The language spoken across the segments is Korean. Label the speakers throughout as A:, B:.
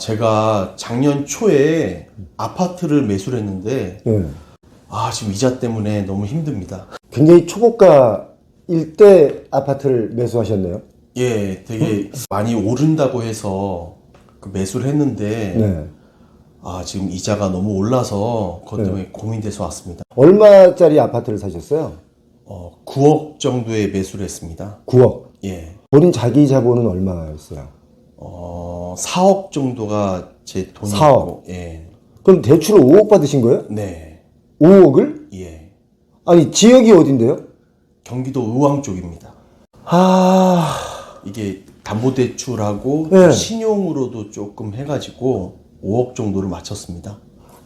A: 제가 작년 초에 아파트를 매수를 했는데,
B: 예.
A: 지금 이자 때문에 너무 힘듭니다.
B: 굉장히 초고가일 때 아파트를 매수하셨네요.
A: 예, 되게 많이 오른다고 해서 그 매수를 했는데,
B: 네.
A: 지금 이자가 너무 올라서 그것 때문에 고민돼서 왔습니다.
B: 얼마짜리 아파트를 사셨어요?
A: 9억 정도에 매수를 했습니다.
B: 9억.
A: 예.
B: 본인 자기 자본은 얼마였어요?
A: 4억 정도가 제 돈이고,
B: 4억?
A: 예.
B: 그럼 대출을 5억 받으신 거예요?
A: 네.
B: 5억을?
A: 예.
B: 아니, 지역이 어딘데요?
A: 경기도 의왕 쪽입니다. 이게 담보대출하고
B: 네.
A: 신용으로도 조금 해가지고 5억 정도를 맞췄습니다.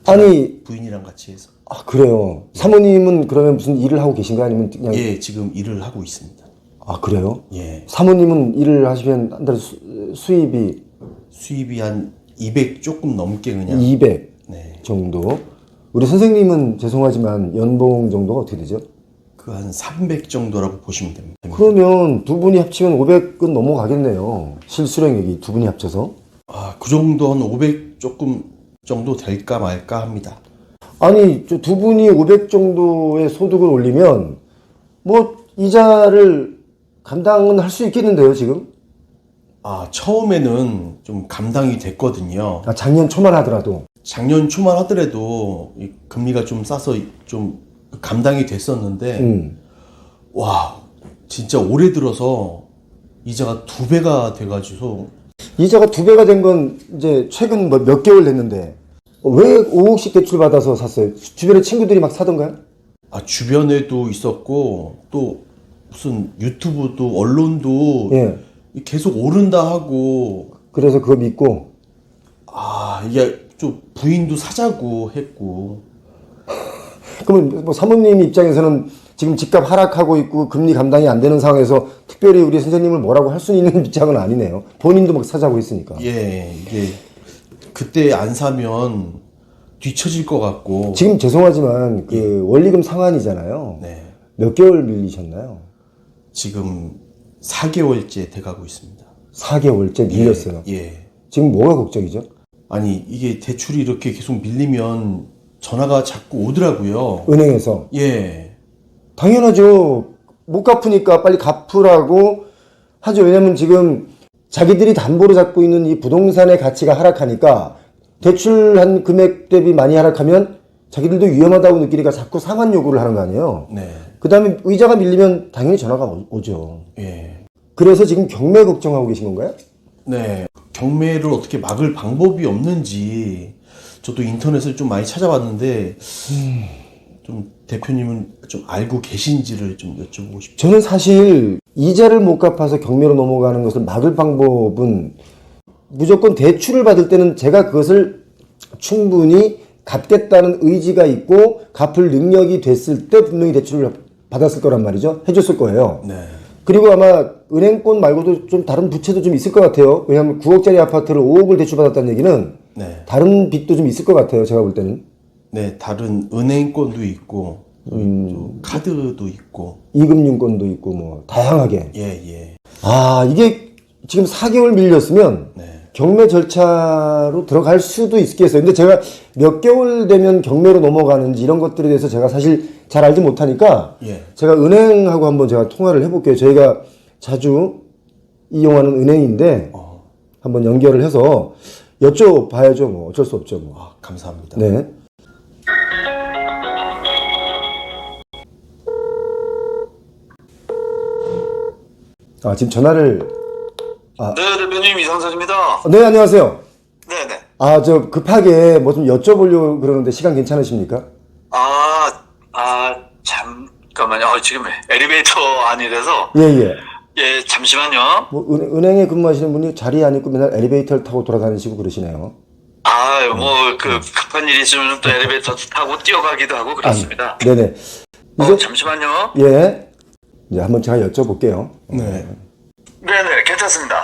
B: 아니,
A: 부인이랑 같이 해서.
B: 그래요. 사모님은 그러면 무슨 일을 하고 계신가요? 아니면 그냥.
A: 예, 지금 일을 하고 있습니다.
B: 그래요?
A: 예.
B: 사모님은 일을 하시면 한 달에 수입이
A: 수입이 한 200 조금 넘게 그냥.
B: 200
A: 네.
B: 정도. 우리 선생님은 죄송하지만 연봉 정도가 어떻게 되죠?
A: 그 한 300 정도라고 보시면 됩니다.
B: 그러면 두 분이 합치면 500은 넘어가겠네요. 실수령액이 두 분이 합쳐서.
A: 그 정도 한 500 조금 정도 될까 말까 합니다.
B: 아니, 두 분이 500 정도의 소득을 올리면 뭐 이자를 감당은 할 수 있겠는데요, 지금?
A: 처음에는 좀 감당이 됐거든요.
B: 작년 초만 하더라도.
A: 작년 초만 하더라도 이 금리가 좀 싸서 좀 감당이 됐었는데, 와, 진짜 올해 들어서 이자가 2배가 돼가지고.
B: 이자가 2배가 된 건 이제 최근 뭐 몇 개월 됐는데 왜 5억씩 대출 받아서 샀어요? 주변에 친구들이 막 사던가요?
A: 주변에도 있었고, 또 무슨 유튜브도 언론도
B: 예.
A: 계속 오른다 하고.
B: 그래서 그거 믿고.
A: 이게 좀 부인도 사자고 했고.
B: 그러면 뭐 사모님 입장에서는 지금 집값 하락하고 있고 금리 감당이 안 되는 상황에서 특별히 우리 선생님을 뭐라고 할 수 있는 입장은 아니네요. 본인도 막 사자고 했으니까.
A: 예, 이게 그때 안 사면 뒤처질 것 같고.
B: 지금 죄송하지만 그 원리금 상환이잖아요.
A: 네.
B: 몇 개월 밀리셨나요?
A: 지금 4개월째 돼가고 있습니다.
B: 4개월째 밀렸어요.
A: 예.
B: 지금 뭐가 걱정이죠?
A: 아니, 이게 대출이 이렇게 계속 밀리면 전화가 자꾸 오더라고요.
B: 은행에서.
A: 예.
B: 당연하죠. 못 갚으니까 빨리 갚으라고 하죠. 왜냐면 지금 자기들이 담보로 잡고 있는 이 부동산의 가치가 하락하니까 대출한 금액 대비 많이 하락하면 자기들도 위험하다고 느끼니까 자꾸 상환 요구를 하는 거 아니에요.
A: 네.
B: 그 다음에 의자가 밀리면 당연히 전화가 오죠.
A: 예.
B: 그래서 지금 경매 걱정하고 계신 건가요?
A: 네. 경매를 어떻게 막을 방법이 없는지 저도 인터넷을 좀 많이 찾아봤는데 좀 대표님은 좀 알고 계신지를 좀 여쭤보고 싶죠.
B: 저는 사실 이자를 못 갚아서 경매로 넘어가는 것을 막을 방법은 무조건 대출을 받을 때는 제가 그것을 충분히 갚겠다는 의지가 있고 갚을 능력이 됐을 때 분명히 대출을 받았을 거란 말이죠. 해줬을 거예요.
A: 네.
B: 그리고 아마 은행권 말고도 좀 다른 부채도 좀 있을 것 같아요. 왜냐하면 9억짜리 아파트를 5억을 대출받았다는 얘기는
A: 네.
B: 다른 빚도 좀 있을 것 같아요. 제가 볼 때는.
A: 네, 다른 은행권도 있고, 또 카드도 있고.
B: 이금융권도 있고 뭐 다양하게.
A: 예.
B: 이게 지금 4개월 밀렸으면
A: 네.
B: 경매 절차로 들어갈 수도 있겠어요. 근데 제가 몇 개월 되면 경매로 넘어가는지 이런 것들에 대해서 제가 사실 잘 알지 못하니까
A: 예.
B: 제가 은행하고 한번 제가 통화를 해볼게요. 저희가 자주 이용하는 은행인데 한번 연결을 해서 여쭤봐야죠. 뭐 어쩔 수 없죠. 뭐.
A: 감사합니다.
B: 네. 지금 전화를.
C: 네, 대표님 이상선입니다.
B: 네, 안녕하세요.
C: 네네.
B: 저 급하게 뭐 좀 여쭤보려고 그러는데 시간 괜찮으십니까?
C: 잠깐만요. 지금 엘리베이터 안이라서.
B: 예.
C: 예, 잠시만요.
B: 뭐 은행에 근무하시는 분이 자리에 안 있고 맨날 엘리베이터를 타고 돌아다니시고 그러시네요.
C: 급한 일이 있으면 또 엘리베이터 타고 뛰어가기도 하고 그렇습니다.
B: 네네.
C: 잠시만요.
B: 예. 이제 한번 제가 여쭤볼게요.
A: 네.
C: 네네, 괜찮습니다.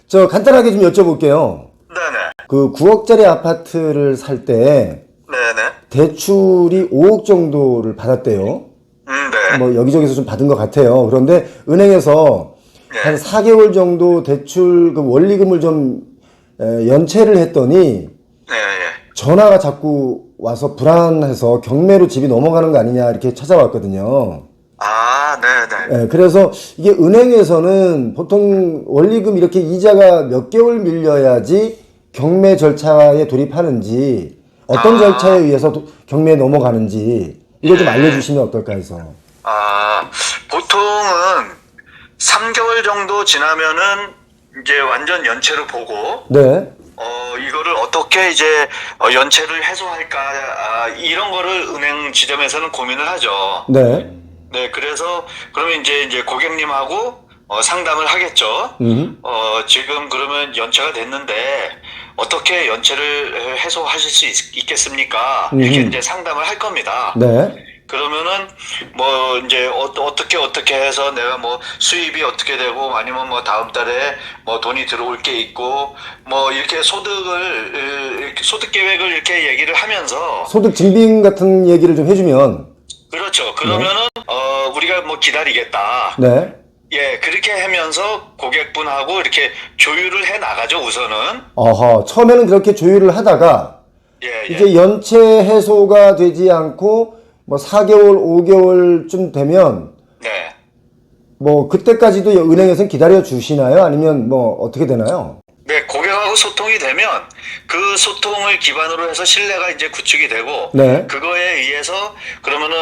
B: 저 간단하게 좀 여쭤볼게요.
C: 네네.
B: 그 9억짜리 아파트를 살 때
C: 네네.
B: 대출이 5억 정도를 받았대요.
C: 네.
B: 뭐 여기저기서 좀 받은 것 같아요. 그런데 은행에서
C: 네.
B: 한 4개월 정도 대출 그 원리금을 좀 연체를 했더니
C: 네, 예.
B: 전화가 자꾸 와서 불안해서 경매로 집이 넘어가는 거 아니냐 이렇게 찾아왔거든요.
C: 아, 네네.
B: 그래서 이게 은행에서는 보통 원리금 이렇게 이자가 몇 개월 밀려야지 경매 절차에 돌입하는지 어떤 절차에 의해서 경매에 넘어가는지 이거 좀 알려주시면 어떨까 해서.
C: 보통은 3개월 정도 지나면은 이제 완전 연체로 보고,
B: 네.
C: 이거를 어떻게 이제 연체를 해소할까, 이런 거를 은행 지점에서는 고민을 하죠.
B: 네.
C: 네, 그래서 그러면 이제 고객님하고 상담을 하겠죠. 지금 그러면 연체가 됐는데 어떻게 연체를 해소하실 수 있겠습니까? 이렇게 이제 상담을 할 겁니다.
B: 네.
C: 그러면은 뭐 이제 어떻게 해서 내가 뭐 수입이 어떻게 되고 아니면 뭐 다음 달에 뭐 돈이 들어올 게 있고 뭐 이렇게 소득 계획을 이렇게 얘기를 하면서
B: 소득 증빙 같은 얘기를 좀 해주면.
C: 그렇죠. 그러면은 우리가 뭐 기다리겠다.
B: 네.
C: 예, 그렇게 하면서 고객분하고 이렇게 조율을 해 나가죠, 우선은.
B: 어허, 처음에는 그렇게 조율을 하다가
C: 예,
B: 이제 연체 해소가 되지 않고 뭐 4개월, 5개월쯤 되면
C: 네.
B: 뭐 그때까지도 은행에서는 기다려 주시나요? 아니면 뭐 어떻게 되나요?
C: 네, 고객하고 소통이 되면 그 소통을 기반으로 해서 신뢰가 이제 구축이 되고
B: 네.
C: 그거에 의해서 그러면은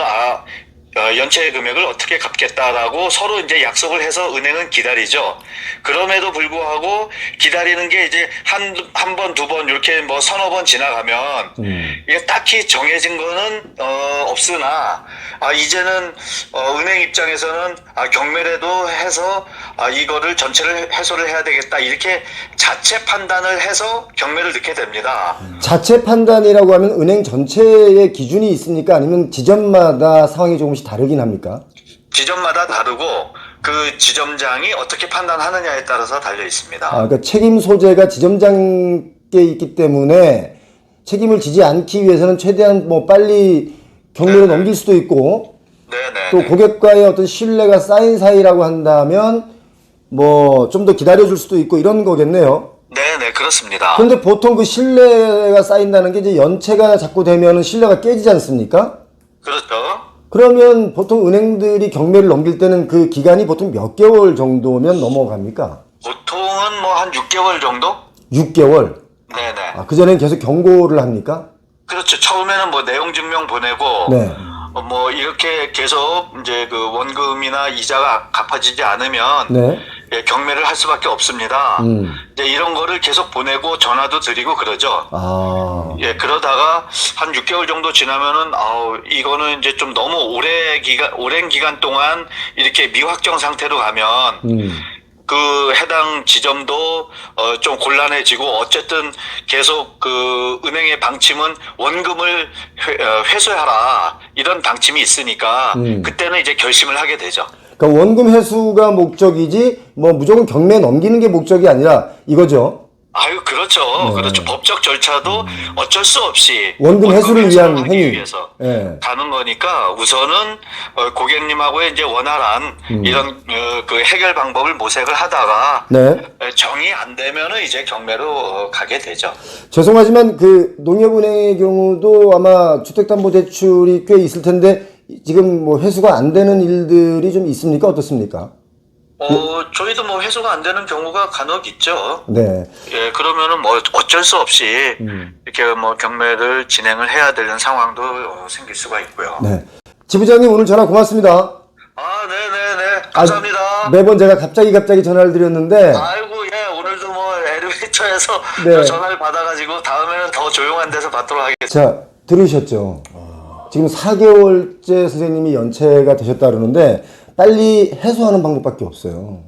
C: 연체 금액을 어떻게 갚겠다라고 서로 이제 약속을 해서 은행은 기다리죠. 그럼에도 불구하고 기다리는 게 이제 한 번, 두 번 이렇게 뭐 서너 번 지나가면 이게 딱히 정해진 거는 없으나 이제는 은행 입장에서는 경매라도 해서 이거를 전체를 해소를 해야 되겠다 이렇게 자체 판단을 해서 경매를 넣게 됩니다.
B: 자체 판단이라고 하면 은행 전체의 기준이 있습니까? 아니면 지점마다 상황이 조금씩 다르긴 합니까?
C: 지점마다 다르고 그 지점장이 어떻게 판단하느냐에 따라서 달려 있습니다.
B: 그러니까 책임 소재가 지점장께 있기 때문에 책임을 지지 않기 위해서는 최대한 뭐 빨리 경매로 넘길 수도 있고
C: 네네.
B: 또 고객과의 어떤 신뢰가 쌓인 사이라고 한다면 뭐 좀 더 기다려줄 수도 있고 이런 거겠네요.
C: 네네, 그렇습니다.
B: 그런데 보통 그 신뢰가 쌓인다는 게 이제 연체가 자꾸 되면은 신뢰가 깨지지 않습니까?
C: 그렇죠.
B: 그러면 보통 은행들이 경매를 넘길 때는 그 기간이 보통 몇 개월 정도면 넘어갑니까?
C: 보통은 뭐 한 6개월 정도?
B: 6개월?
C: 네네.
B: 그전엔 계속 경고를 합니까?
C: 그렇죠. 처음에는 뭐 내용 증명 보내고,
B: 네.
C: 뭐 이렇게 계속 이제 그 원금이나 이자가 갚아지지 않으면
B: 네.
C: 예, 경매를 할 수밖에 없습니다. 이제 이런 거를 계속 보내고 전화도 드리고 그러죠. 예, 그러다가 한 6개월 정도 지나면은, 이거는 이제 좀 너무 오랜 기간 동안 이렇게 미확정 상태로 가면, 그 해당 지점도 좀 곤란해지고 어쨌든 계속 그 은행의 방침은 원금을 회수하라 이런 방침이 있으니까 그때는 이제 결심을 하게 되죠.
B: 그러니까 원금 회수가 목적이지 뭐 무조건 경매에 넘기는 게 목적이 아니라 이거죠.
C: 그렇죠.
B: 네.
C: 그렇죠. 법적 절차도 어쩔 수 없이
B: 원금 회수를 위한
C: 하기
B: 행위.
C: 위해서
B: 네.
C: 가는 거니까 우선은 고객님하고의 이제 원활한 이런 그 해결 방법을 모색을 하다가
B: 네.
C: 정이 안 되면은 이제 경매로 가게 되죠.
B: 죄송하지만 그 농협은행의 경우도 아마 주택담보대출이 꽤 있을 텐데 지금 뭐 회수가 안 되는 일들이 좀 있습니까? 어떻습니까?
C: 저희도 뭐 회수가 안 되는 경우가 간혹 있죠.
B: 네.
C: 예, 그러면은 뭐 어쩔 수 없이 이렇게 뭐 경매를 진행을 해야 되는 상황도 생길 수가 있고요.
B: 네. 지부장님 오늘 전화 고맙습니다.
C: 네네네. 감사합니다.
B: 매번 제가 갑자기 전화를 드렸는데
C: 아이고, 예, 오늘도 뭐 엘리베이터에서
B: 네.
C: 전화를 받아가지고 다음에는 더 조용한 데서 받도록 하겠습니다.
B: 자, 들으셨죠? 지금 4개월째 선생님이 연체가 되셨다 그러는데 빨리 해소하는 방법밖에 없어요.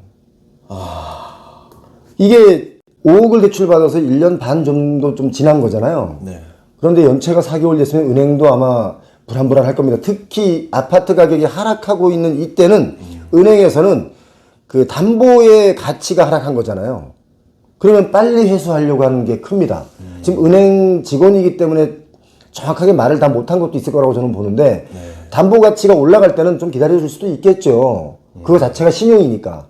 B: 이게 5억을 대출받아서 1년 반 정도 좀 지난 거잖아요.
A: 네.
B: 그런데 연체가 4개월 됐으면 은행도 아마 불안불안할 겁니다. 특히 아파트 가격이 하락하고 있는 이때는 은행에서는 그 담보의 가치가 하락한 거잖아요. 그러면 빨리 회수하려고 하는 게 큽니다. 지금 은행 직원이기 때문에 정확하게 말을 다 못한 것도 있을 거라고 저는 보는데 담보 가치가 올라갈 때는 좀 기다려줄 수도 있겠죠. 그거 자체가 신용이니까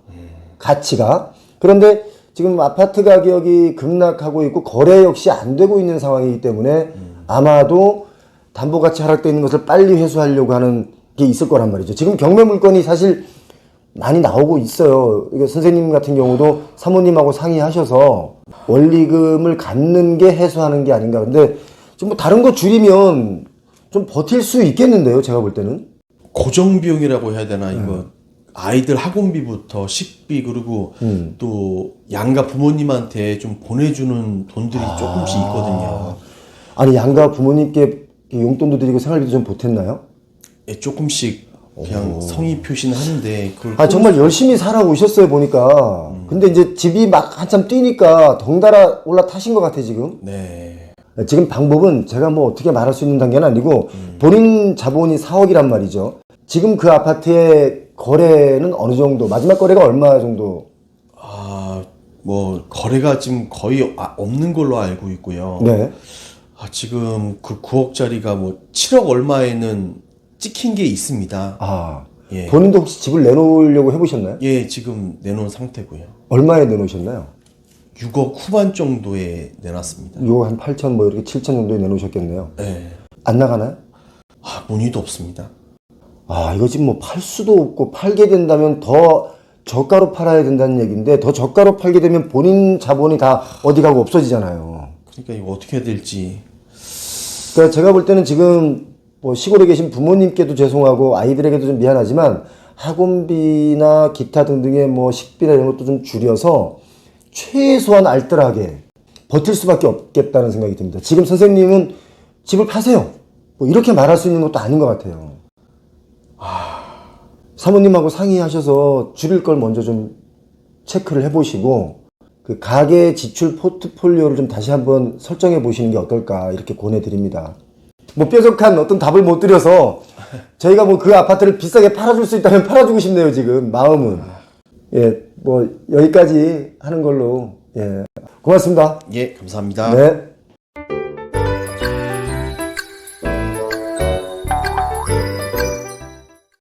B: 가치가. 그런데 지금 아파트 가격이 급락하고 있고 거래 역시 안 되고 있는 상황이기 때문에 아마도 담보가치 하락되어 있는 것을 빨리 회수하려고 하는 게 있을 거란 말이죠. 지금 경매 물건이 사실 많이 나오고 있어요. 이거 선생님 같은 경우도 사모님하고 상의하셔서 원리금을 갚는 게 해소하는 게 아닌가. 근데 좀 뭐 다른 거 줄이면 좀 버틸 수 있겠는데요, 제가 볼 때는.
A: 고정 비용이라고 해야 되나 이거 아이들 학원비부터 식비 그리고 또 양가 부모님한테 좀 보내주는 돈들이 조금씩 있거든요.
B: 아니 양가 부모님께 용돈도 드리고 생활비도 좀 보탰나요?
A: 예, 조금씩 그냥 성의 표시는 하는데 그걸
B: 아 정말 열심히 살아오셨어요 보니까. 근데 이제 집이 막 한참 뛰니까 덩달아 올라타신 것 같아 지금.
A: 네.
B: 지금 방법은 제가 뭐 어떻게 말할 수 있는 단계는 아니고 본인 자본이 4억이란 말이죠. 지금 그 아파트의 거래는 어느 정도, 마지막 거래가 얼마 정도?
A: 뭐 거래가 지금 거의 없는 걸로 알고 있고요.
B: 네.
A: 지금 그 9억짜리가 뭐 7억 얼마에는 찍힌 게 있습니다. 예.
B: 본인도 혹시 집을 내놓으려고 해보셨나요?
A: 예, 지금 내놓은 상태고요.
B: 얼마에 내놓으셨나요?
A: 6억 후반 정도에 내놨습니다.
B: 요 한 8천 뭐 이렇게 7천 정도에 내놓으셨겠네요.
A: 네.
B: 안 나가나요?
A: 문의도 없습니다.
B: 이거 지금 뭐 팔 수도 없고 팔게 된다면 더 저가로 팔아야 된다는 얘기인데 더 저가로 팔게 되면 본인 자본이 다 어디 가고 없어지잖아요.
A: 그러니까 이거 어떻게 해야 될지.
B: 그러니까 제가 볼 때는 지금 뭐 시골에 계신 부모님께도 죄송하고 아이들에게도 좀 미안하지만 학원비나 기타 등등의 뭐 식비나 이런 것도 좀 줄여서 최소한 알뜰하게 버틸 수밖에 없겠다는 생각이 듭니다. 지금 선생님은 집을 파세요. 뭐 이렇게 말할 수 있는 것도 아닌 것 같아요. 사모님하고 상의하셔서 줄일 걸 먼저 좀 체크를 해보시고 그 가계 지출 포트폴리오를 좀 다시 한번 설정해 보시는 게 어떨까 이렇게 권해드립니다. 뭐 뾰족한 어떤 답을 못 드려서 저희가 뭐 그 아파트를 비싸게 팔아줄 수 있다면 팔아주고 싶네요 지금 마음은. 예, 뭐 여기까지 하는 걸로. 예, 고맙습니다.
A: 예, 감사합니다.
B: 네.